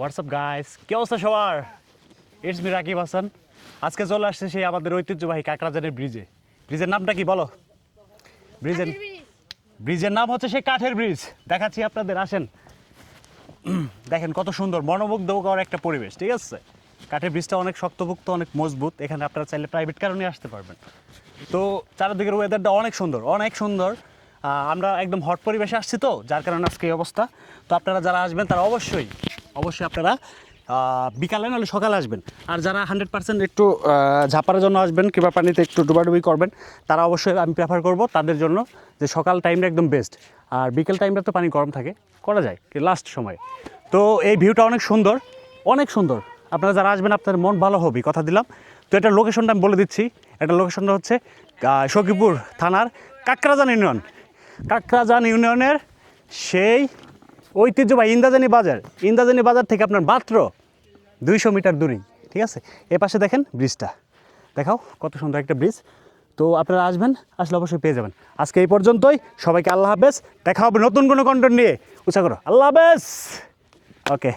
WhatsApp guys, কি অবস্থা সবার? It's me Rakib Hasan. আজকে চলে আসছে সেই আমাদের ঐতিহ্যবাহী কাকরাজানের ব্রিজে। ব্রিজের নামটা কি বলো? ব্রিজের ব্রিজের নাম হচ্ছে সেই কাঠের ব্রিজ। দেখাচ্ছি আপনাদের, আসেন। দেখেন কত সুন্দর মনোমুগ্ধকর একটা পরিবেশ, ঠিক আছে? কাঠের ব্রিজটা অনেক শক্তপোক্ত, অনেক মজবুত। এখানে আপনারা চাইলে প্রাইভেট কারও নিয়ে আসতে পারবেন। তো চারিদিকের ওয়েদারটা অনেক সুন্দর, অনেক সুন্দর। আমরা একদম হট পরিবেশে আসছি, তো যার কারণে আজকে এই অবস্থা। তো আপনারা যারা আসবেন তারা অবশ্যই আপনারা বিকালে নাহলে সকালে আসবেন। আর যারা 100% একটু ঝাপার জন্য আসবেন কিংবা পানিতে একটু ডুবাডুবি করবেন, তারা অবশ্যই আমি প্রেফার করব তাদের জন্য যে সকাল টাইমটা একদম বেস্ট। আর বিকেল টাইমটা তো পানি গরম থাকে, করা যায় কি লাস্ট সময়। তো এই ভিউটা অনেক সুন্দর, অনেক সুন্দর। আপনারা যারা আসবেন আপনাদের মন ভালো হবে, কথা দিলাম। তো এটার লোকেশনটা আমি বলে দিচ্ছি। এটার লোকেশনটা হচ্ছে সখীপুর থানার কাকরাজান ইউনিয়ন। কাকরাজান ইউনিয়নের সেই ঐতিহ্যবাহী ইন্দাজানি বাজার থেকে আপনার মাত্র 200 মিটার দূরেই, ঠিক আছে? এ পাশে দেখেন ব্রিজটা, দেখাও কত সুন্দর একটা ব্রিজ। তো আপনারা আসবেন, আসলে অবশ্যই পেয়ে যাবেন। আজকে এই পর্যন্তই, সবাইকে আল্লাহ হাফেজ। দেখা হবে নতুন কোনো কন্টেন্ট নিয়ে। উৎসাহ করো, আল্লাহ হাফেজ। ওকে।